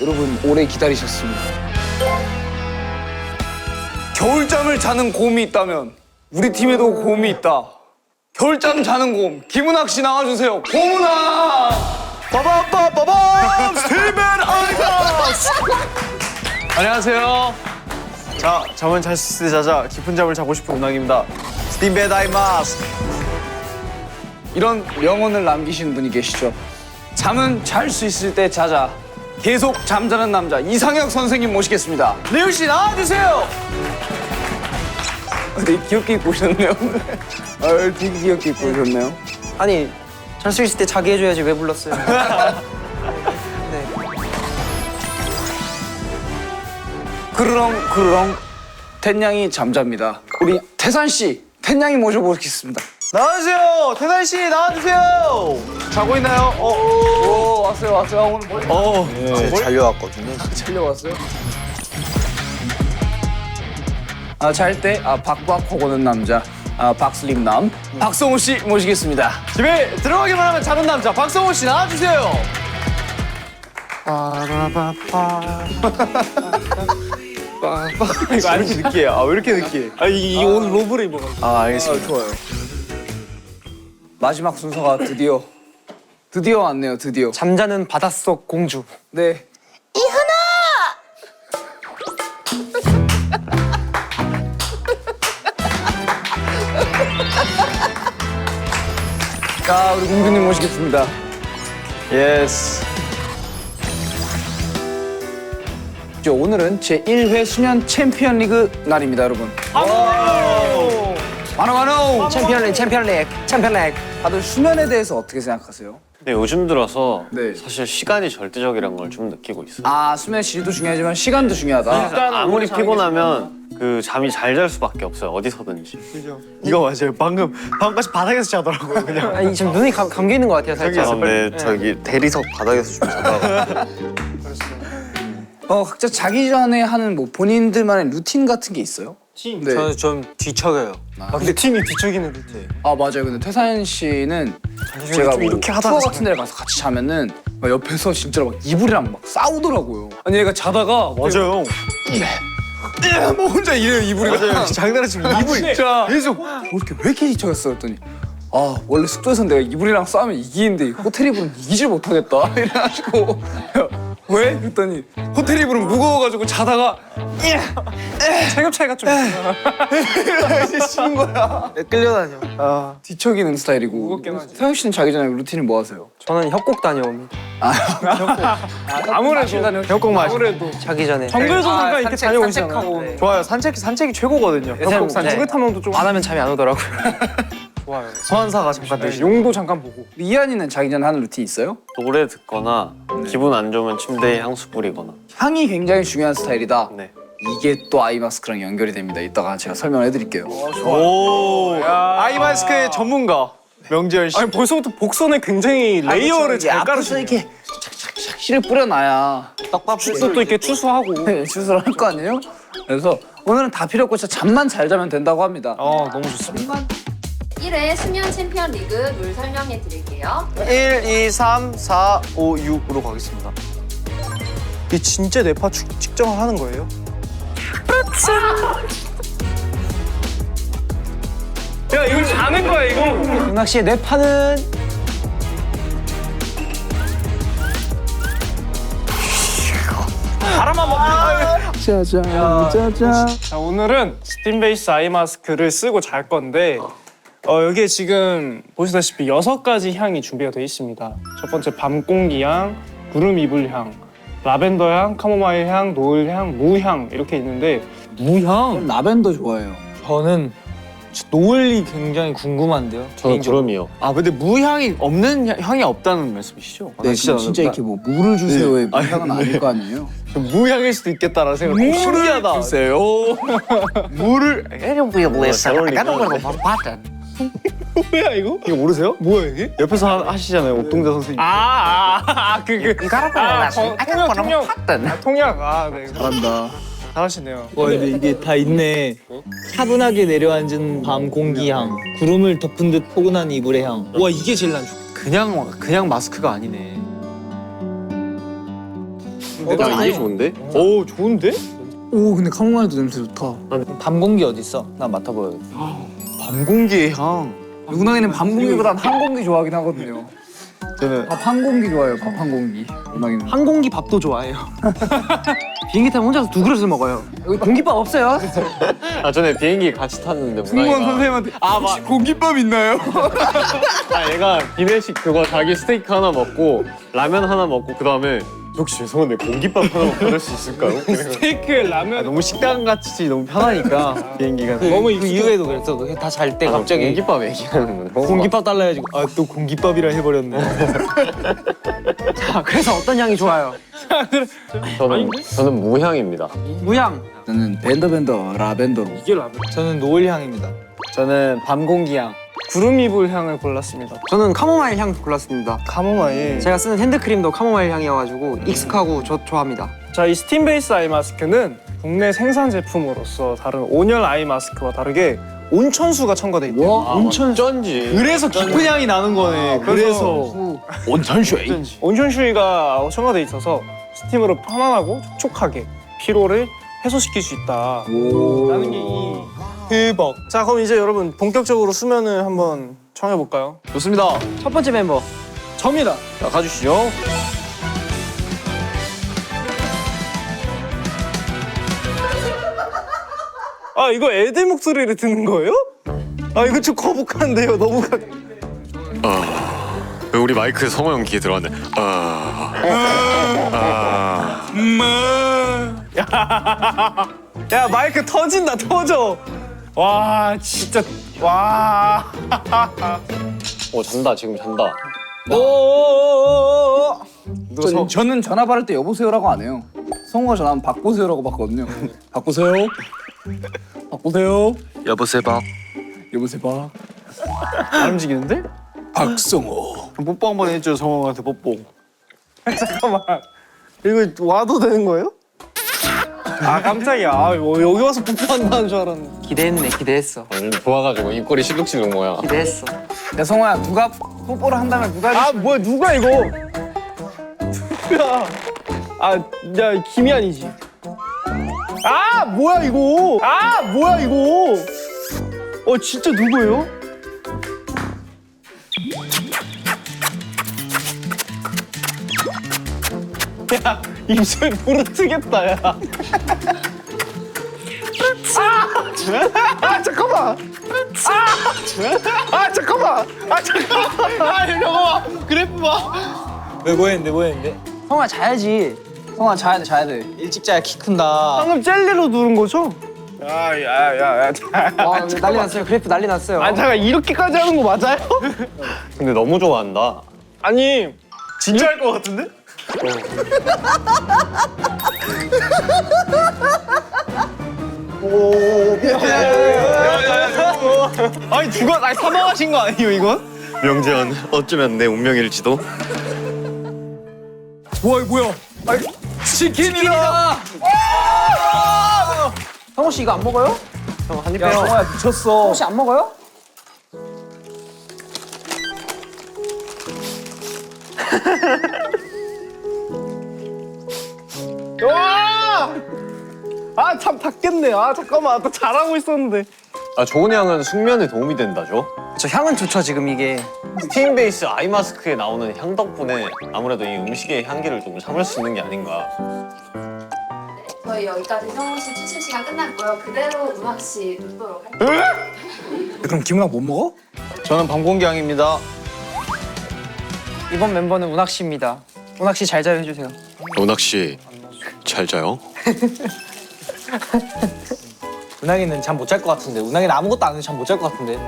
여러분 오래 기다리셨습니다. 겨울잠을 자는 곰이 있다면 우리 팀에도 곰이 있다. 겨울잠 자는 곰 김은학 씨 나와주세요. 곰은학! 빠밤빠밤 스티븐 아이마스. 안녕하세요. 자, 잠은 잘 수 있을 때 자자. 깊은 잠을 자고 싶은 은학입니다. 스티븐 아이마스. 이런 명언을 남기신 분이 계시죠. 잠은 잘 수 있을 때 자자. 계속 잠자는 남자 이상혁 선생님 모시겠습니다. 리우 씨 나와주세요. 되게 귀엽게 입고 오셨네요. 되게 귀엽게 입고 오셨네요. 아니 잘 수 있을 때 자기 해줘야지 왜 불렀어요? 네. 그르렁 텐냥이 잠잡니다. 우리 태산 씨, 텐냥이 모셔보겠습니다. 나와주세요. 태산 씨 나와주세요. 자고 있나요? 오 왔어요. 오늘 뭘 잘려왔거든요. 살려왔어요? 잘 때 박박 호고는 남자 박슬림남 박성호 씨 모시겠습니다. 집에 들어가기만 하면 자는 남자 박성호 씨 나와주세요. 이거 왜 이렇게 느끼해? 왜 이렇게 느끼해? 이 오늘 로브를 입어가지고. 알겠습니다. 좋아요. 마지막 순서가 드디어 왔네요. 드디어. 잠자는 바닷속 공주. 네. 자, 우리 공주님 모시겠습니다. 예스. 오늘은 제1회 수년 챔피언 리그 날입니다, 여러분. 만호! 챔피언렉. 다들 수면에 대해서 어떻게 생각하세요? 근데 요즘 들어서 네. 사실 시간이 절대적이란 걸 좀 느끼고 있어요. 수면의 질도 중요하지만 시간도 중요하다. 아무리 피곤하면 그 잠이 잘 잘 수밖에 없어요. 어디서든지. 이거 맞아요. 방금까지 바닥에서 자더라고요. 그냥. 아니 지금 눈이 감겨 있는 것 같아요 살짝. 네, 저기 대리석 바닥에서 좀 자다가 각자 자기 전에 하는 뭐 본인들만의 루틴 같은 게 있어요? 네. 저는 좀 뒤척여요. 근데 팀이 뒤척이는 루틴. 맞아요. 근데 태산 씨는 제가 뭐 이렇게 하다가 투어 같은 데를 가서 같이 자면은 막 옆에서 진짜로 막 이불이랑 막 싸우더라고요. 아니 얘가 자다가 맞아요. 뭐 혼자 이래요 이불이랑. 맞아요. 장난치고 이불 진짜 계속 왜 이렇게 뒤척였어 했더니 원래 숙소에서는 내가 이불이랑 싸우면 이기는데 호텔 이불은 이기질 못하겠다 이래가지고 왜? 그랬더니 호텔 이불은 무거워가지고 자다가 체급 차이가 좀 이제 쉬는 거야. 끌려다녀. 뒤척이는 스타일이고. 무겁긴 하지. 태영 씨는 자기 전에 루틴을 뭐 하세요? 저는 협곡 다녀옵니다. 아무래도 협곡 맛이. 자기 전에. 정글 조사가 이렇게 다녀오시잖아요. 네. 좋아요. 산책이 최고거든요. 협곡 산책. 네. 탐험도 좀. 안 하면 잠이 안 오더라고요. 좋아요. 소환사가 잠깐 되시. 용도 잠깐 보고. 이한이는 자기 전에 하는 루틴 있어요? 노래 듣거나 기분 안 좋으면 침대에 향수 뿌리거나. 향이 굉장히 중요한 스타일이다. 네. 이게 또 아이마스크랑 연결이 됩니다. 이따가 제가 설명을 해드릴게요. 오. 아이마스크의 전문가 명재현 씨. 아니 벌써부터 복선에 굉장히 레이어를 잘 깔으시네. 이렇게 착착착 실을 뿌려놔야 떡밥 술도 이렇게 추수하고. 주스를 할 거 아니에요? 그래서 오늘은 다 필요 없고 진짜 잠만 잘 자면 된다고 합니다. 너무 좋습니다. 1회 수면 챔피언 리그 룰 설명해 드릴게요. 1, 2, 3, 4, 5, 6으로 가겠습니다. 이게 진짜 뇌파 측정을 하는 거예요? 야 이거 자는 거야 이거. 음악 씨의 뇌파는 바람만 먹는. 자 오늘은 스팀베이스 아이마스크를 쓰고 잘 건데 여기에 지금 보시다시피 6가지 향이 준비가 되어 있습니다. 첫 번째 밤공기 향, 구름 이불 향, 라벤더 향, 카모마일 향, 노을 향, 무향 이렇게 있는데 무향? 라벤더 좋아해요. 저는 노을이 굉장히 궁금한데요. 저는 구름이요. 근데 무향이 없는 향이 없다는 말씀이시죠? 네, 진짜 이렇게 뭐 물을 주세요의 무향은 아닐 거 아니에요? 무향일 수도 있겠다라는 생각. 신기하다. 주세요. 물을 뭐야 이거? 이거 모르세요? 뭐야 이게? 옆에서 하시잖아요, 옥동자 선생님. 통역. 네. 잘한다. 잘하시네요. 와 근데 이게 다 있네. 차분하게 내려앉은 밤 공기향, 구름을 덮은 듯 포근한 이불의 향. 와 이게 제일 난 좋아. 그냥 마스크가 아니네. 같은데. 야 이게 좋은데? 오 좋은데? 오 근데 카모마일도 냄새 좋다. 밤 공기 어디 있어? 나 맡아봐야겠다. 밤 공기의 향. 운항이는 밤 공기보단 한 공기 좋아하긴 하거든요. 저는 밥 한 공기 좋아해요. 밥 한 공기. 운항이는. 항공기 밥도 좋아해요. 비행기 타면 혼자서 2그릇을 먹어요. 여기 공깃밥 없어요? 아 전에 비행기 같이 탔는데 승무원 문화이가 선생님한테 혹시 공깃밥 있나요? 아 얘가 기내식 그거 자기 스테이크 하나 먹고 라면 하나 먹고 그 다음에 혹시 죄송한데 공깃밥 하나 받을 수 있을까요? 스테이크에 라면 너무 식당 같이 너무 편하니까 비행기가. 너무 그 익숙해. 이후에도 그랬어. 다 잘 때 갑자기 공깃밥 얘기하는 거 공깃밥 달라 해가지고 아 또 공깃밥이라 해버렸네. 자, 그래서 어떤 향이 좋아요? 저는 무향입니다. 무향. 저는 벤더 라벤더로. 이게 라면. 저는 노을 향입니다. 저는 밤 공기 향. 구름 이불 향을 골랐습니다. 저는 카모마일 향 골랐습니다. 카모마일. 제가 쓰는 핸드크림도 카모마일 향이어가지고 익숙하고 저 좋아합니다. 자, 이 스팀 베이스 아이 마스크는 국내 생산 제품으로서 다른 온열 아이 마스크와 다르게 온천수가 첨가돼 있대요. 온천 쩐지. 그래서 깊은 향이 나는 거네. 그래서 온천수위가 첨가돼 있어서 스팀으로 편안하고 촉촉하게 피로를 해소시킬 수 있다. 라는 게 이 대박. 자, 그럼 이제 여러분 본격적으로 수면을 한번 청해 볼까요? 좋습니다. 첫 번째 멤버. 접니다. 자 가주시죠. 아, 이거 애들 목소리를 듣는 거예요? 아, 이거 좀 거북한데요. 너무 왜 우리 마이크에 성호 형 귀에 들어왔네. 야, 마이크 터진다. 터져. 와, 진짜 와. 잔다 지금 잔다. 저는 전화 받을 때 여보세요라고 안 해요. 성우가 전화하면 박보세요라고 받거든요. 박보세요. 박보세요. 여보세요 박. 여보세요 박. 안 움직이는데? 박성호. 뽀뽀 한번 해줘 성호한테 뽀뽀. 잠깐만. 이거 와도 되는 거예요? 아, 깜짝이야. 아, 뭐 여기 와서 뽀뽀한다는 줄 알았는데. 기대했네, 기대했어. 오늘 좋아가지고 입꼬리 시룩시룩 뭐야. 기대했어. 야 성호야 누가 뽀뽀를 한다면 누가 아, 뭐야, 누가 이거? 야, 아, 야, 김희안이지. 아, 뭐야 이거? 아, 뭐야 이거? 진짜 누구예요? 야, 입술 부르트겠다, 야. 잠깐만. 잠깐만. 잠깐만. 그래프 봐. 뭐 했는데? 성아 자야지. 성호야 자야 돼. 일찍 자야 키 큰다. 방금 젤리로 누른 거죠? 야. 와, 난리 났어요. 그래프 난리 났어요. 아, 잠깐 이렇게까지 하는 거 맞아요? 근데 너무 좋아한다. 아니, 진짜 할 것 같은데? 아니 사망하신 거 아니에요 이건? 명재현 어쩌면 내 운명일지도. 뭐야? 아이, 치킨이다. 성호 씨 이거 안 먹어요? 형 한입 야 빼요. 성호야 미쳤어. 성호 씨 안 먹어요? 와! 아, 참 닿겠네. 아, 잠깐만. 또 잘하고 있었는데. 아 좋은 향은 숙면에 도움이 된다죠. 저 향은 좋죠 지금 이게. 스팀 베이스 아이 마스크에 나오는 향 덕분에 아무래도 이 음식의 향기를 좀 참을 수 있는 게 아닌가. 저희 여기까지 성우 씨 추측 시간 끝났고요. 그대로 음악 씨 듣도록 할게요. 그럼 김은아 못 먹어? 저는 밤 공기 향입니다. 이번 멤버는 운학 씨입니다. 운학 씨 잘 자요 해주세요. 은학 씨 잘 자요. 운항이는 잠 못 잘 것 같은데. 운항이는 아무것도 안 해도 잠 못 잘 것 같은데.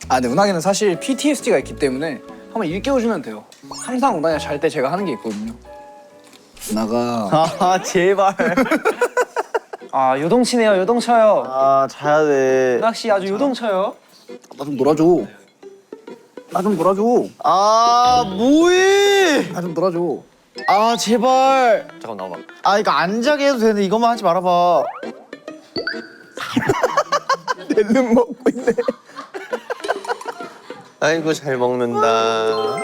아, 근데 운항이는 사실 PTSD가 있기 때문에 한번 일깨워주면 돼요. 항상 운항이가 잘 때 제가 하는 게 있거든요. 운항아. 아 제발. 아 요동치네요. 요동쳐요. 아 자야 돼. 운학 씨 아주 요동쳐요. 나 좀 놀아줘. 나 좀 놀아줘. 아 뭐해? 나 좀 놀아줘. 아 제발. 잠깐 나와봐. 아 이거 안 자게 해도 되는데 이것만 하지 말아봐. 내 눈 먹고 있네. 아이고 잘 먹는다.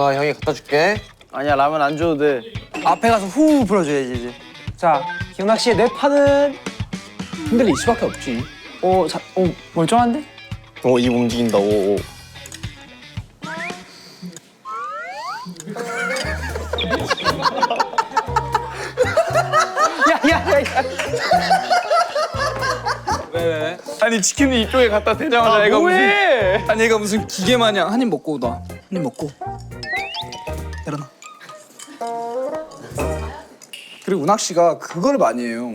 준아 형이 갖다 줄게. 아니야 라면 안 줘도 돼. 앞에 가서 후 불어줘야지 이제. 자, 기훈학 씨의 내 판은 흔들릴 수밖에 없지. 멀쩡한데? 입 움직인다. 오. 왜? 아니 치킨을 이쪽에 갖다 대자마자 얘가 무슨 아니 얘가 무슨 기계 마냥 한 입 먹고 나. 한 입 먹고. 일어나. 그리고 은학 씨가 그걸 많이 해요.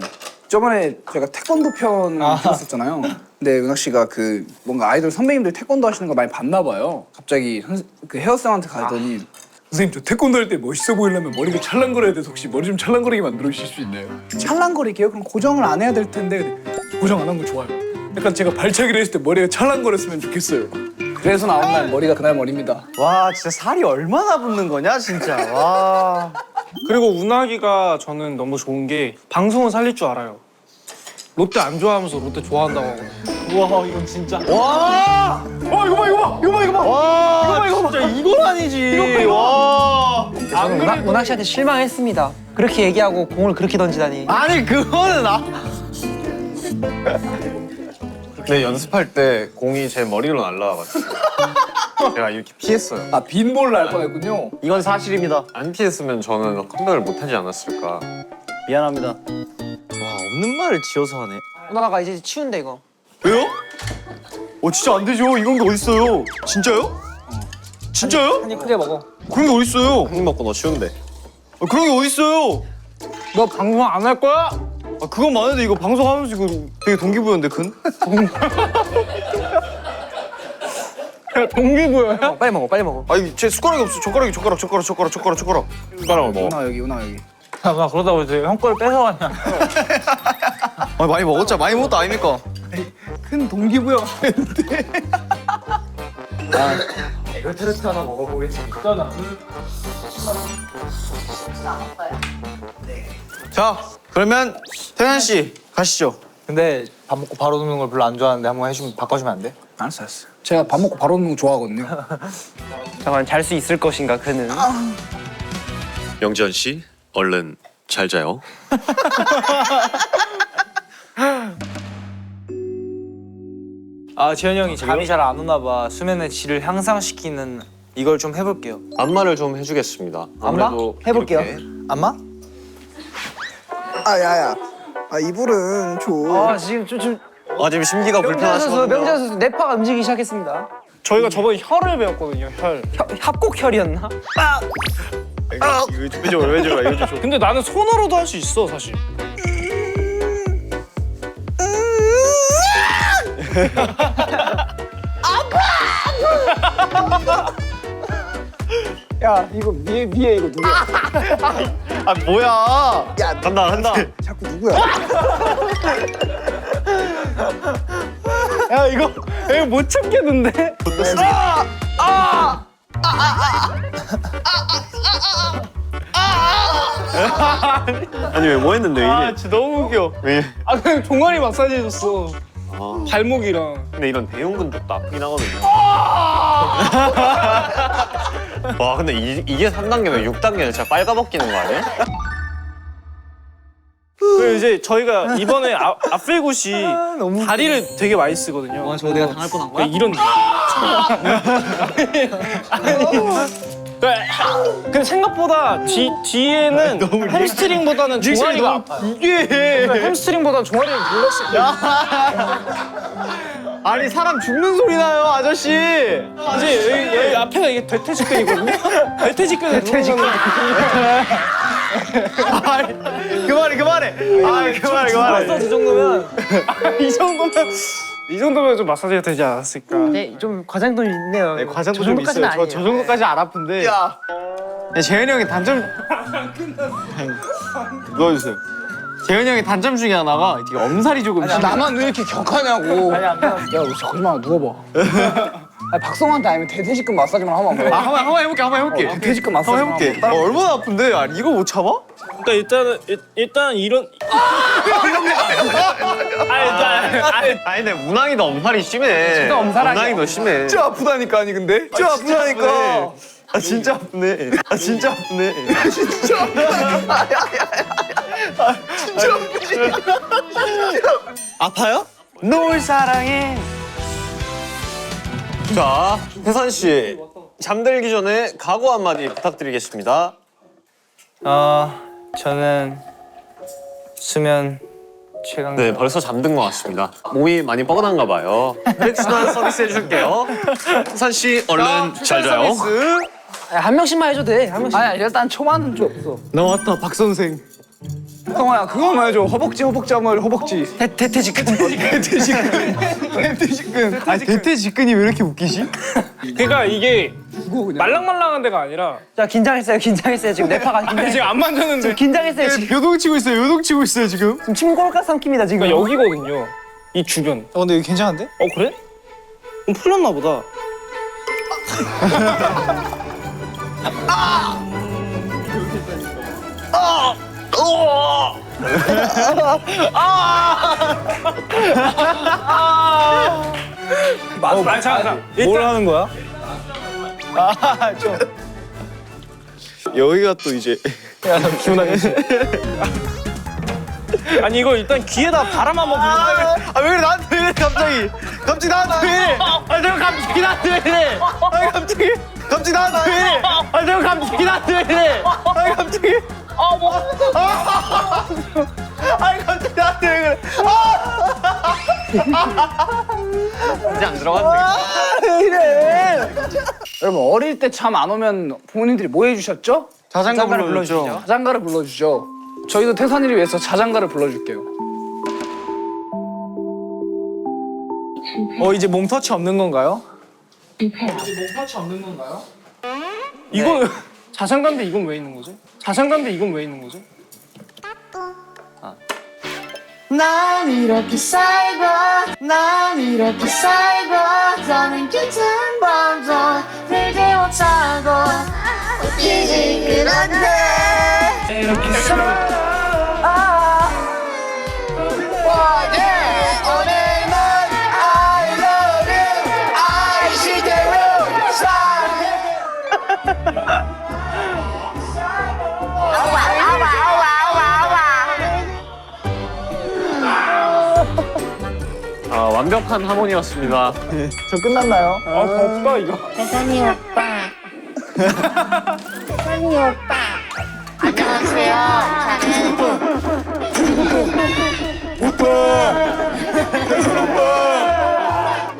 저번에 제가 태권도 편을 찍었었잖아요. 근데 은학 씨가 그 뭔가 아이돌 선배님들 태권도 하시는 거 많이 봤나 봐요. 갑자기 그 헤어쌤한테 가더니 선생님 저 태권도 할 때 멋있어 보이려면 머리가 찰랑거려야 돼서 혹시 머리 좀 찰랑거리게 만들어 주실 수 있나요? 찰랑거리게요? 그럼 고정을 안 해야 될 텐데 고정 안 한 거 좋아요. 약간 제가 발차기를 했을 때 머리가 찰랑거렸으면 좋겠어요. 그래서 나온 날 머리가 그날 머리입니다. 와 진짜 살이 얼마나 붙는 거냐 진짜. 와. 그리고 운하기가 저는 너무 좋은 게 방송을 살릴 줄 알아요. 롯데 안 좋아하면서 롯데 좋아한다고 하거든요. 와 이건 진짜. 와. 이거 봐. 와. 진짜 이건 아니지. 와. 저는 문학 씨한테 실망했습니다. 그렇게 얘기하고 공을 그렇게 던지다니. 아니 그거는 근데 연습할 때 공이 제 머리로 날라와가지고 제가 이렇게 피했어요. 아 빈볼 날 뻔했군요. 이건 사실입니다. 안 피했으면 저는 컴백을 못하지 않았을까. 미안합니다. 와 없는 말을 지어서 하네. 누나가 이제 치운대 이거. 왜요? 진짜 안 되죠. 이런 게 어딨어요? 진짜요? 진짜요? 한 입 크게 먹어. 그런 게 어딨어요? 한 입 먹고 너 쉬운데. 그런 게 어딨어요? 너 방송 안 할 거야? 그건 많은데 이거 방송하면서 이거 되게 동기부여인데 큰? 동기부여야? 빨리 먹어, 빨리 먹어. 아니 제 숟가락이 없어. 젓가락을 먹어. 은하 여기 은하 여기. 나 그러다고 이제 형 거를 뺏어가냐. 많이 먹었자 많이 먹었다 아닙니까? 큰 동기부여가 되는데. 자 그러면 태현 씨 가시죠. 근데 밥 먹고 바로 눕는 걸 별로 안 좋아하는데 한번 바꿔주면 안 돼? 알았어. 제가 밥 먹고 바로 오는 거 좋아하거든요. 잠깐 잘 수 있을 것인가 그는. 영지현 씨, 얼른 잘 자요. 지현이 형이 잠이 잘 안 오나 봐. 수면의 질을 향상시키는 이걸 좀 해볼게요. 안마를 좀 해주겠습니다. 아무래도 해볼게요. 이렇게 안마? 아야야. 이불은 줘. 지금 좀 지금 심기가 명재 선수, 불편하시거든요. 뇌파가 움직이기 시작했습니다. 저희가 저번에 혀를 배웠거든요. 혈. 합곡혈이었나? 이거 좀 왜 저래? 이거 좀. 근데 나는 손으로도 할 수 있어 사실. 야 이거 위에 이거 누구야? 뭐야? 간다. 자꾸 누구야? 야 이거 못 참겠는데? 아니 왜 뭐 했는데 왜 이래? 진짜 너무 웃겨. 왜? 그냥 종아리 마사지 해줬어. 발목이랑. 근데 이런 대형 근육도 아프긴 하거든요. 와 근데 이게 3단계면 6단계는 진짜 빨가벗기는 거 아니야? 그리고 이제 저희가 이번에 아플굿이 다리를 되게 많이 쓰거든요. 저거 내가 당할 뻔한 거야? 이런. 근데 생각보다 뒤에는 햄스트링보다는 종아리가 아파요. 햄스트링보다는 종아리를 눌렀을 때. 아니 사람 죽는 소리 나요 아저씨. 이제 여기 앞에가 이게 대퇴직근이거든요. 대퇴직근을 누르면 그만해. 이 정도면 이 정도면 좀 마사지가 되지 않았을까. 좀 과장도 있네요. 네, 과장도 저 좀 정도까지는 있어요. 저 아니에요. 정도까지 안 아픈데. 야. 재현이 형의 단점. 넣어주세요. 재현이 형의 단점 중에 하나가 되게 엄살이 조금. 나만 왜 이렇게 격하냐고. 야, 우리 거짓말 누워봐. 박성환한테 아니면 대퇴직근 마사지만 하면 안 돼? 한번 해볼게. 대퇴직근 마사지만 한번 해볼게. 얼마나 아픈데? 아니 이거 못 참아? 그러니까 일단 이런 아니 근데 운항이도 엄살이 심해. 운항이도 심해. 진짜 아프다니까 아니 근데 진짜 아프다니까. 아 진짜 아프네. 아 진짜 아프네. 아파요? 널 사랑해. 자, 혜선 씨 잠들기 전에 각오 한마디 부탁드리겠습니다. 저는 수면 최강. 네, 벌써 잠든 것 같습니다. 몸이 많이 뻐근한가 봐요. 혈액순환 서비스 해줄게요. 혜선 씨 얼른 잘 자요. 한 명씩만 해줘도 돼. 한 명씩. 아니 일단 초반은 좀 없어. 나왔다 박 선생. 성화야 그거만 해줘. 허벅지 한번 허벅지. 대퇴직근. 대퇴직근. 아니 대퇴직근이 왜 이렇게 웃기지? 그러니까 이게 그거 그냥. 말랑말랑한 데가 아니라 자 긴장했어요. 지금 뇌파가 긴장. 지금 안 만졌는데 긴장했어요. 지금 요동치고 있어요 지금. 침 꼴깍 삼킵니다 지금. 그러니까 여기거든요. 이 주변. 근데 이거 괜찮은데? 그래? 그럼 풀렸나 보다. 잠깐. 뭘 하는 거야? 여기가 또 이제 아니 이거 일단 귀에다 바람 한번 불어. 아 왜 그래 나한테 왜 이래 갑자기 나한테 왜 이래 아 내가 갑자기 나한테 왜 이래? 갑자기 나한테 왜 이래 아 내가 갑자기 나한테 왜 이래? 아니 갑자기 갑자기 나한테 왜 그래 이제 안 들어갔네. 여러분 어릴 때 잠 안 오면 부모님들이 뭐 해주셨죠? 자장가를 불러주죠. 자장가를 불러주죠. 저희도 태산이를 위해서 자장가를 불러줄게요. 이제 몸터치 없는 건가요? 이거 자장가인데 이건 왜 있는 거지? 자장가인데 이건 왜 있는 거지? 난 이렇게 살고 더는 끝은 밤도 들지 못하고 웃기지 그런데 이렇게 오늘만 I love you I 시대로 완벽한 하모니였습니다. 저 끝났나요? 아 덥다 이거. 대선이 오빠 대선이 오빠 안녕하세요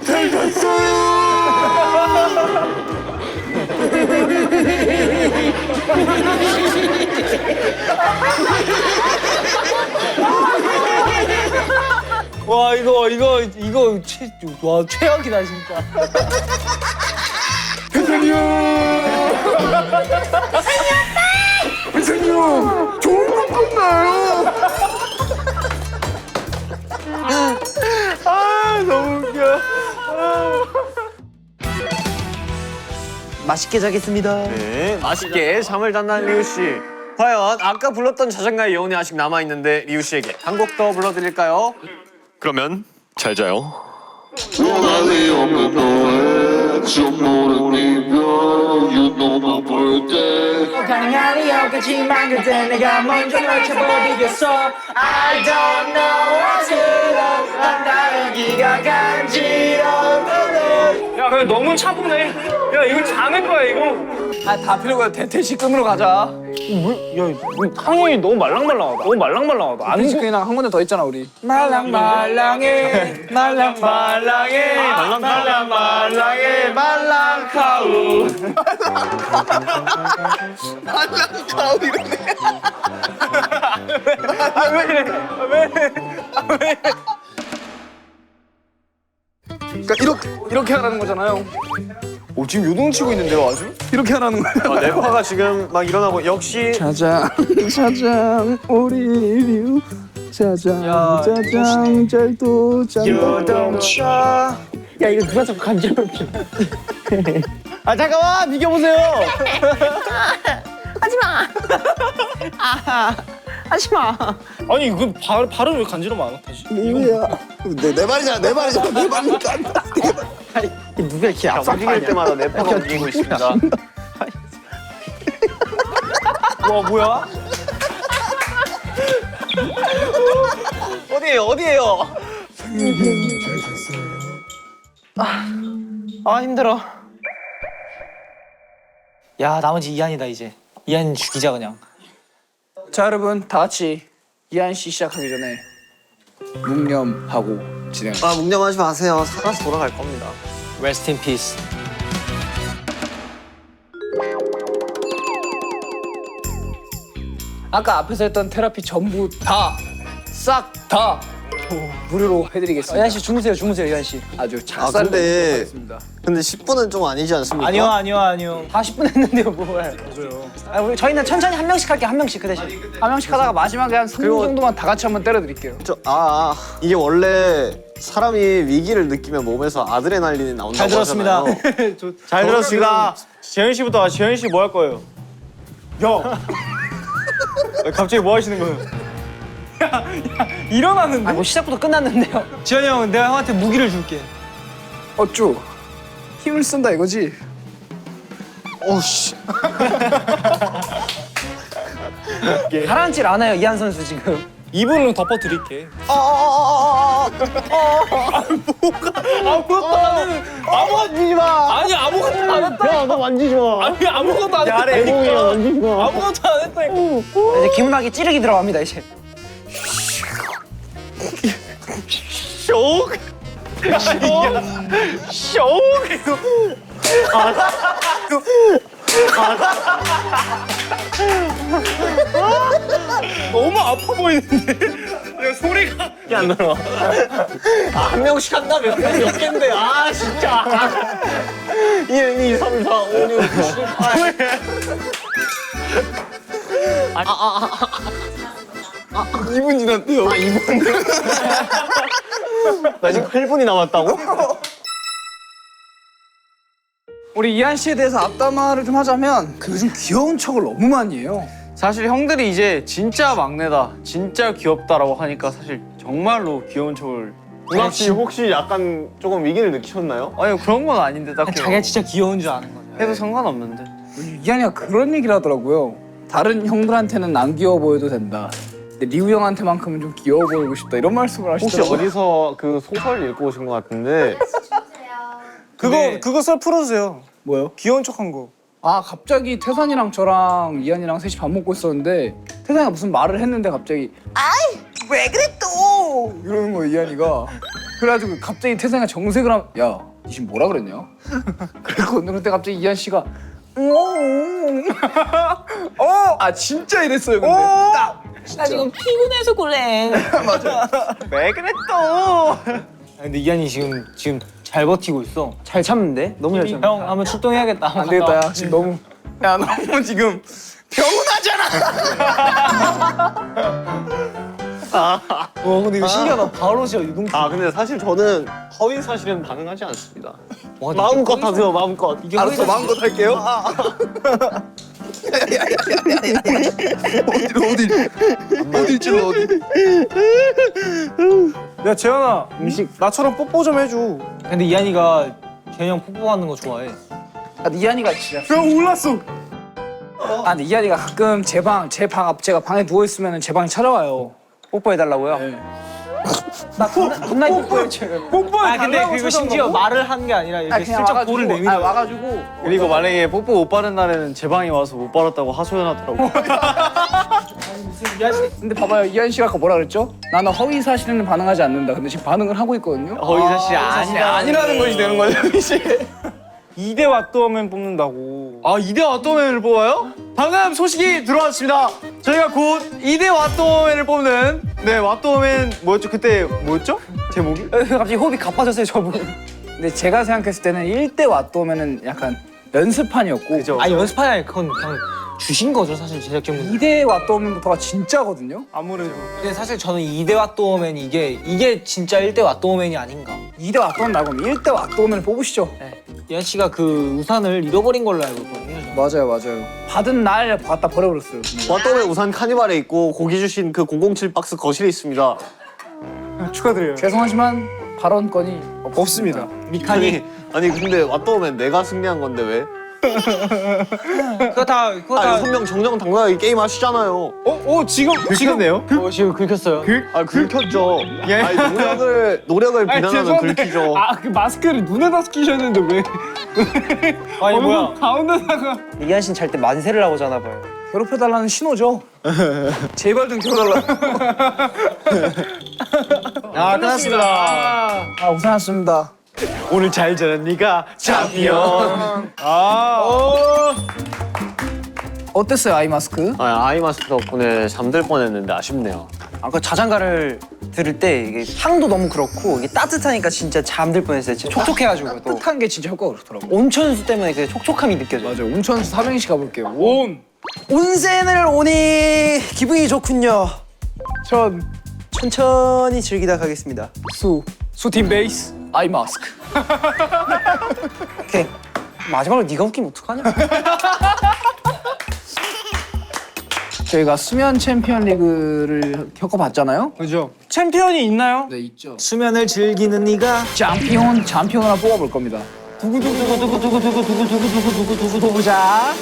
저는 와 이거 최악이다 진짜. 맛있게 자겠습니다. 네, 맛있게 잠을 잔다는 리우 씨. 과연 아까 불렀던 자장가의 여운이 아직 남아 있는데 리우 씨에게 한 곡 더 불러드릴까요? 그러면 잘 자요. 너날이 없는 너의 좀 모른 네가 You know my birthday 가능하리 없겠지만 그때 내가 먼저 널 쳐버리겠어 I don't know what to do 난 다르기가 간지러워 야 근데 너무 차분해. 야 이거 자는 거야 이거. 다 필요가 대퇴직근으로 가자. 상황이 너무 말랑말랑하다. 너무 말랑말랑하다. 안 대퇴직근이랑 한 군데 더 있잖아 우리. 말랑말랑해 말랑말랑해 말랑말랑해 말랑카우. 말랑카우 이러네. 그러니까 이렇게 하라는 거잖아요. 지금 요동치고 있는데요 아주? 이렇게 하라는 거야. 뇌파가 지금 막 일어나고 역시 짜장 우리 류 짜장 짤도 요동쳐. 야 이거 누가 자꾸 간지럽혀. 아 잠깐만 비켜보세요. 하지마 하지마. 아니 그 발음 왜 간지럼 안 하지? 내 말이잖아 내 말이잖아 내 말이니까. 누가 이렇게 움직일 때마다 내 혀가 움직이고 있습니다. 와 뭐야? 어디에요? 아 힘들어. 야 나머지 이한이다 이제. 이한 죽이자 그냥. 자 여러분 다 같이 이한 씨 시작하기 전에 묵념하고 진행. 아 묵념하지 마세요. 살아서 돌아갈 겁니다. Rest in peace. 아까 앞에서 했던 테라피 전부 다 싹 다 무료로 해드리겠습니다. 이한 씨 주무세요 이한 씨. 아주 작살 근데- 내도록 하겠습니다. 근데 10분은 좀 아니지 않습니까? 아니요. 40분 했는데요 뭘. 아 우리 저희는 천천히 한 명씩 할게 한 명씩 그 대신. 한 명씩 하다가 마지막에 한 3분 정도만 다 같이 한번 때려드릴게요. 이게 원래 사람이 위기를 느끼면 몸에서 아드레날린이 나온다고 잘 들었습니다. 하잖아요. 잘 들었습니다. 재현 씨부터 재현 씨 뭐 할 거예요? 야. 갑자기 뭐 하시는 거예요? 야 일어났는데? 아뭐 시작부터 끝났는데요. 지현이 형 내가 형한테 무기를 줄게. 어쭈 힘을 쓴다 이거지? 오씨. 가라앉질 않아요 이한 선수 지금. 이불로 덮어드릴게. 아무것도 안 했는데. 만지지 마. 아니 아무것도 안 했다. 야, 너 만지지 마. 아니 아무것도 안 했다. 대공이야, 만지지 마. 아무것도 안 했다니까. 이제 기문학이 찌르기 들어갑니다 이제. 쇼. 쇼. 너무 아파 보이는데. 야, 소리가 안 나와. 한 명씩 한다면 몇 개인데. 아, 진짜. 1, 2, 3, 4, 5, 6, 7, 8. 2분 지났대요. 2분. 나 지금 8분이 남았다고? 우리 이한 씨에 대해서 앞담화를 좀 하자면 그 요즘 귀여운 척을 너무 많이 해요. 사실 형들이 이제 진짜 막내다, 진짜 귀엽다라고 하니까 사실 정말로 귀여운 척을. 문학 씨 혹시 약간 조금 위기를 느끼셨나요? 아니 그런 건 아닌데 딱히 자기가 진짜 귀여운 줄 아는 거죠. 해도 상관없는데. 이한이가 그런 얘기를 하더라고요. 다른 형들한테는 안 귀여워 보여도 된다. 근데 리우 형한테만큼은 좀 귀여워 보이고 싶다 이런 말씀을 혹시 하시더라고요. 어디서 그 소설 읽고 오신 것 같은데. 네. 그거 썰 풀어주세요. 뭐요? 귀여운 척한 거. 아 갑자기 태산이랑 저랑 이한이랑 셋이 밥 먹고 있었는데 태산이가 무슨 말을 했는데 갑자기 아이 왜 그래 또 이러는 거예요 이한이가. 그래가지고 갑자기 태산이가 정색을 하면 야 니 지금 뭐라 그랬냐? 그랬거든요. 그때 갑자기 이한 씨가 아 진짜 이랬어요 근데 딱 나 지금 피곤해서 그래. 왜 그래 또? 근데 이한이 지금 잘 버티고 있어. 잘 참는데 너무 잘 참는데. 형 한번 출동해야겠다. 안 되겠다 야 지금 너무 야 너무 지금 와 근데 이거 신기하다. 바로 진짜 유동치. 아, 근데 사실 저는 허위 사실은 반응하지 않습니다. 와, 마음껏 하세요, 마음껏. 이게 알았어 마음껏 할게요. 어디 찔러 어디? 야 재현아, 나처럼 뽀뽀 좀 해줘. 근데 이한이가 재현이 형 뽀뽀하는 거 좋아해. 아 근데 이한이가 진짜. 야 올랐어. 아 근데 이한이가 가끔 제가 방에 누워 있으면 제 방에 찾아와요. 뽀뽀해달라고요? 네. 나 겁나 뽀뽀해줘요. 아 근데 그리고 심지어 말을 한 게 아니라 이렇게 슬쩍 볼을 내밀어. 와가지고 그리고 만약에 뽀뽀 못 바른 날에는 제 방에 와서 못 바랐다고 하소연하더라고. 근데 봐봐요 이한 씨가 아까 뭐라 그랬죠? 나는 허위 사실은 반응하지 않는다. 근데 지금 반응을 하고 있거든요. 허위 사실이 아니라는 것이 되는 거죠 이제. 2대 왓더맨 뽑는다고. 아 2대 왓도맨을 뽑아요? 방금 소식이 들어왔습니다. 저희가 곧 2대 왓도맨을 뽑는 왓도맨 뭐였죠? 그때 뭐였죠? 제목이? 갑자기 호흡이 가빠졌어요 저분. 근데 제가 생각했을 때는 1대 왓도면은 약간 연습판이었고 그죠. 아 연습판이 아니라 그건 그냥 주신 거죠 사실 제작진분. 2대 왓도면부터가 진짜거든요. 아무래도. 근데 사실 저는 2대 왓도맨이 이게 진짜 1대 왓도맨이 아닌가. 2대 왓도면 말고 1대 왓도면을 뽑으시죠. 이한 씨가 그 우산을 잃어버린 걸로 알고 있거든요. 저는. 맞아요. 받은 날 갖다 버려버렸어요. 왓돔의 우산 카니발에 있고 고기 주신 그 007 박스 거실에 있습니다. 축하드려요. 죄송하지만 발언권이 없습니다. 아니 근데 왓돔엔 내가 승리한 건데 왜? 그거 다 6명 정정당당하게 게임 하시잖아요. 지금 긁혔네요? 지금 긁혔어요. 아 긁혔죠. 아니 노력을 비난하면 긁히죠. 그 마스크를 눈에다 끼셨는데 왜? 아니 뭐야? 가운데다가. 이한 씨는 잘 때 만세를 하고 자나 봐요. 괴롭혀달라는 신호죠. 제발 좀 괴롭혀달라. 끝났습니다. 우승하셨습니다. 오늘 잘 자는 네가 챔피언. 어땠어요 아이마스크? 아이마스크 덕분에 잠들 뻔했는데 아쉽네요. 아까 자장가를 들을 때 이게 향도 너무 그렇고 이게 따뜻하니까 진짜 잠들 뻔했어요. 진짜 촉촉해가지고 또 따뜻한 게 진짜 효과가 그렇더라고. 온천수 때문에 그 촉촉함이 느껴져요. 맞아요. 온천수 삼행시 가볼게요. 온센을 오니 기분이 좋군요. 천천히 즐기다 가겠습니다. 수팀 베이스 아이마스크. 오케이. 마지막으로 네가 웃기면 어떡하냐? 저희가 수면 챔피언 리그를 겪어봤잖아요. 그죠? 챔피언이 있나요? 네 있죠. 수면을 즐기는 네가 챔피언을 하나 뽑아볼 겁니다. 보자.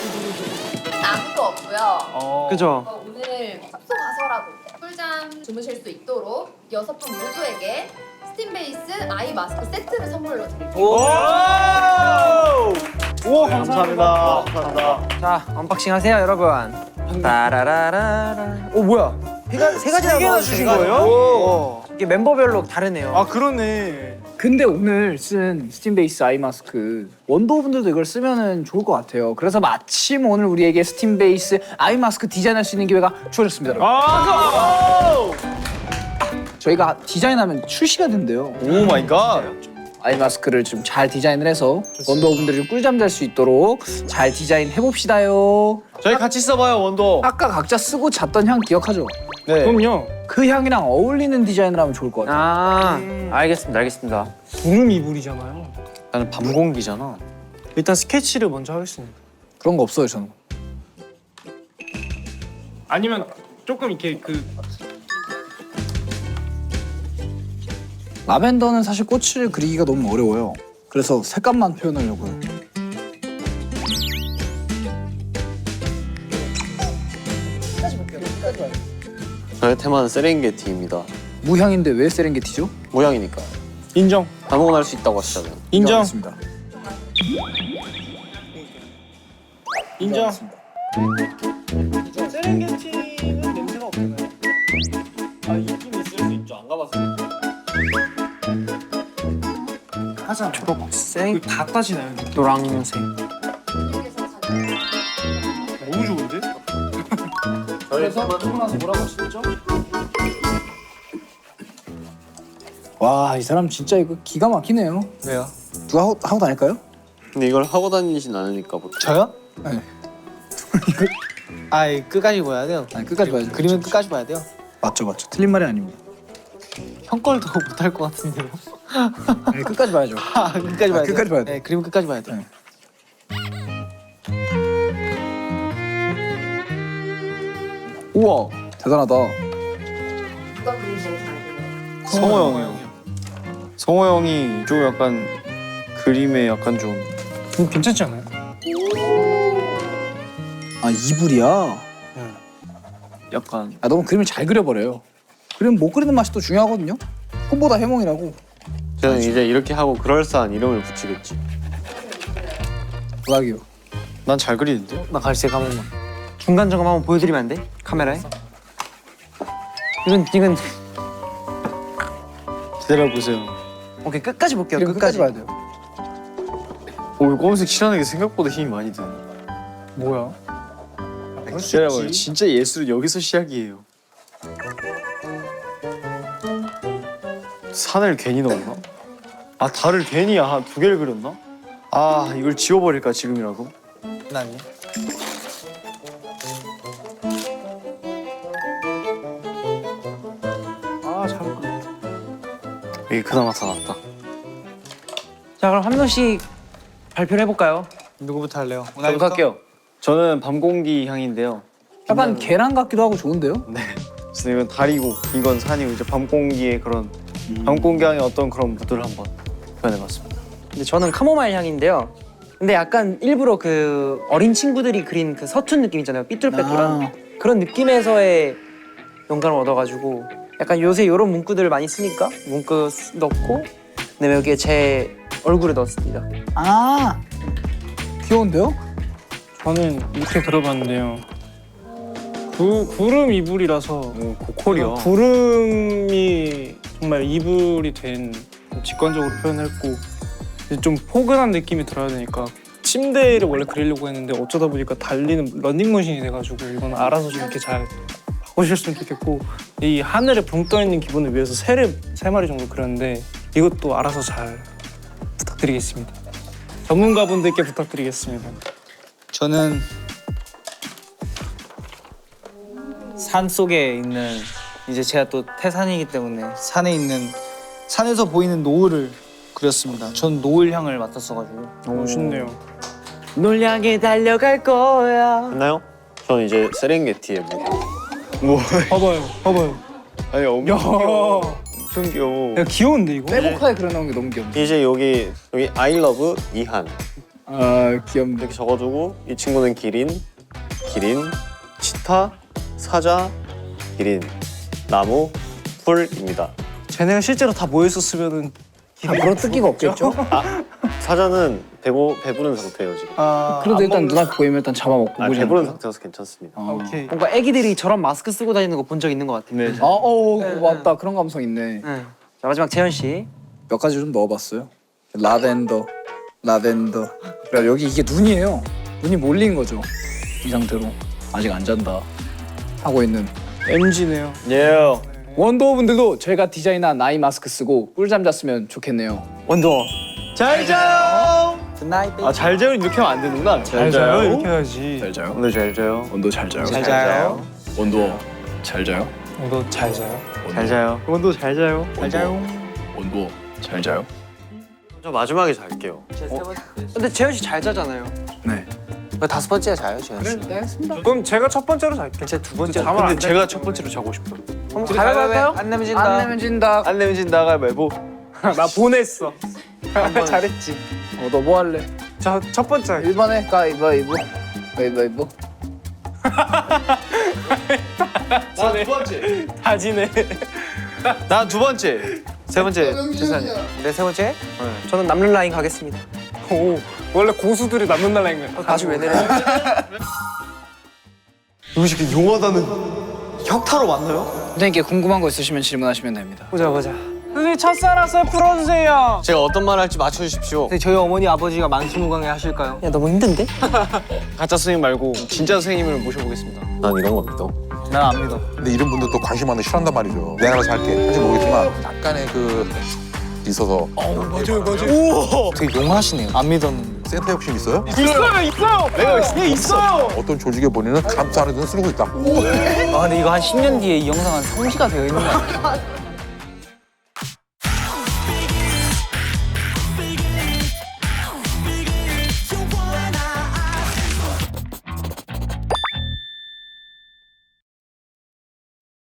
아무도 없고요. 그죠? 오늘 숙소 가서라도 꿀잠 주무실 수 있도록 6분 모두에게 스팀 베이스 아이 마스크 세트를 선물로 드릴게요. 감사합니다. 자, 언박싱 하세요, 여러분. 따라라라라. 오, 뭐야? 세 가지나 주신 거예요? 이게 멤버별로 다르네요. 그러네. 근데 오늘 쓴 스팀 베이스 아이 마스크 원더우분들도 이걸 쓰면은 좋을 것 같아요. 그래서 마침 오늘 우리에게 스팀 베이스 아이 마스크 디자인할 수 있는 기회가 주어졌습니다. 여러분. 저희가 디자인하면 출시가 된대요. 오 마이 갓. 아이 마스크를 좀 잘 디자인을 해서 원더우분들이 좀 꿀잠 잘 수 있도록 잘 디자인 해봅시다요. 저희 같이 써봐요 원도. 아까 각자 쓰고 잤던 향 기억하죠? 네. 그럼요. 그 향이랑 어울리는 디자인을 하면 좋을 것 같아요. 알겠습니다. 구름 이불이잖아요. 나는 밤 공기잖아. 일단 스케치를 먼저 하겠습니다. 그런 거 없어요 저는. 아니면 조금 이렇게 라벤더는 사실 꽃을 그리기가 너무 어려워요. 그래서 색감만 표현하려고요. 저의 테마는 세렝게티입니다. 무향인데 왜 세렝게티죠? 모양이니까. 인정. 아무거나 할 수 있다고 하시잖아요. 인정. 인정하겠습니다. 인정. 세렝게티는 냄새가 없나요? 있긴 있을 수 있죠. 안 가봤어요. 하잖아. 초록색, 다 따지나요? 노란색. 너무 좋은데? 그래서 듣고 나서 뭐라고 하시죠? 와, 이 사람 진짜 이거 기가 막히네요. 왜요? 누가 하고 다닐까요? 근데 이걸 하고 다니진 않으니까 보통. 저요? 네. 아이 끝까지 봐야 돼요. 아니, 끝까지 봐야죠. 그림은 끝까지 봐야 돼요. 맞죠. 틀린 말이 아닙니다. 형 걸도 못할 것 같은데요. 네, 끝까지 봐야죠. 끝까지 봐야 돼요. 끝까지 봐야 돼. 네, 그림은 끝까지 봐야 돼요. 네. 우와, 대단하다. 어떤 그림 제일 잘 그려요? 성호 형이요. 성호 형이 좀 약간 그림에 약간 좀 괜찮지 않아요? 아, 이불이야? 약간 아, 너무 그림을 잘 그려버려요. 그림 못 그리는 맛이 또 중요하거든요. 꿈보다 해몽이라고. 저는 이제 이렇게 하고 그럴싸한 이름을 붙이겠지. 부탁이요. 난 잘 그리는데. 나 갈색 한 번만. 중간 점검 한번 보여드리면 안 돼? 카메라에? 이건 기다려 보세요. 오케이 끝까지 볼게요. 그림 끝까지 봐야 돼요. 오, 이 검은색 칠하는 게 생각보다 힘이 많이 드네. 뭐야? 기다려봐요. 진짜 예술은 여기서 시작이에요. 산을 괜히 넣었나? 아, 달을 괜히 한 2개를 그렸나? 아, 이걸 지워버릴까 지금이라도? 난요. 아, 잘. 이게 그나마 다 낫다. 자 그럼 한 명씩 발표를 해볼까요? 누구부터 할래요? 저부터 할게요. 저는 밤공기 향인데요. 약간 계란 같기도 하고 좋은데요? 그래서 이건 달이고 이건 산이고 이제 밤공기의 그런 밤공기 향의 어떤 그런 무드를 한번 표현해봤습니다. 근데 저는 카모마일 향인데요. 근데 약간 일부러 그 어린 친구들이 그린 그 서툰 느낌 있잖아요. 삐뚤빼뚤한 그런 느낌에서의 영감을 얻어가지고 약간 요새 이런 문구들을 많이 쓰니까 문구 넣고 그다음에 여기에 제 얼굴을 넣었습니다. 아 귀여운데요? 저는 이렇게 들어봤는데요. 구름 이불이라서 고퀄이야. 구름이 정말 이불이 된 직관적으로 표현했고 좀 포근한 느낌이 들어야 되니까 침대를 원래 그리려고 했는데 어쩌다 보니까 달리는 런닝머신이 돼가지고 이건 알아서 좀 이렇게 잘 바꾸셨으면 좋겠고 이 하늘에 붕 떠있는 기분을 위해서 새를 3마리 정도 그렸는데 이것도 알아서 잘 부탁드리겠습니다. 전문가분들께 부탁드리겠습니다. 저는 산 속에 있는 이제 제가 또 태산이기 때문에 산에 있는 산에서 보이는 노을을 그렸습니다. 전 노을 향을 맡았어가지고 멋있네요. 널 향해 달려갈 거야. 했나요? 저는 이제 세렝게티의 무. 봐봐요. 아니 엄청 귀여워. 야 귀여운데 이거? 빼곡하게 그려놓은 게 너무 귀엽네. 이제 여기 I love 이한 아 귀엽네. 이렇게 적어두고 이 친구는 기린, 치타, 사자, 기린, 나무, 풀입니다. 쟤네가 실제로 다 모였었으면은 그런 뜻기가 없겠죠? 사자는 배부른 상태예요 지금. 그래도 일단 눈앞에 보이면 일단 잡아먹고 배부른 상태여서 괜찮습니다. 오케이. 뭔가 애기들이 저런 마스크 쓰고 다니는 거 본 적 있는 것 같아요. 네. 맞다. 그런 감성 있네. 네. 자 마지막 재현 씨. 몇 가지 좀 넣어봤어요. 라벤더. 그래 여기 이게 눈이에요. 눈이 몰린 거죠. 이 상태로 아직 안 잔다 하고 있는 MG네요. 예. 원더우분들도 저희가 디자인한 아이 마스크 쓰고 꿀잠 잤으면 좋겠네요. 원더. 잘 자요. Tonight baby. 잘 자요 이렇게 하면 안 되는구나. 잘 자요 이렇게 해야지. 잘 자요. 오늘 잘 자요. 원도 잘 자요. 잘 자요. 원도 잘 자요. 너 잘 자요. 잘 자요. 원도 잘 자요. 잘 자요. 원도 잘 자요. 저 마지막에 잘게요. 근데 재현 씨 잘 자잖아요. 네. 왜 5번째 자요, 재현 씨? 네 알겠습니다. 그럼 제가 첫 번째로 잘게. 제가 2번째. 근데 제가 첫 번째로 자고 싶어요. 한번 가위바위보 안 내면 진다. 안 내면 진다. 안 내면 진다가 말고. 나 보냈어. 잘했지. 너 뭐 할래? 자, 첫 번째. 1번에 가위바위보. 가위바위보. 나 두 번째. 다지네. 나 두 번째. 세 번째. 재산이. 네, 세 번째. 저는 남는 라인 가겠습니다. 오, 원래 고수들이 남는 날라인 거야. 아주 왜 내려? 이거 새끼 용하다는 혁타로 맞나요? 선생님께 궁금한 거 있으시면 질문하시면 됩니다. 보자. 선생님 첫사랑을 풀어주세요. 제가 어떤 말 할지 맞춰주십시오. 저희 어머니 아버지가 만수무강에 하실까요? 야 너무 힘든데? 가짜 선생님 말고 진짜 선생님을 모셔보겠습니다. 난 이런 거 믿어. 난 안 믿어. 근데 이런 분들도 관심 많은데 싫어한단 말이죠. 내가 알아서 할게. 사실 모르겠지만 약간의 그 있어서 되게 용하시네요. 안 믿었는데. 센터 욕심 있어요? 있어요. 내가 있어요. 어떤 조직에 보내는 감사하는 데는 쓰고 있다. 아 근데 이거 한 10년 뒤에 이 영상 한 성시가 되어 있는 거 아니야?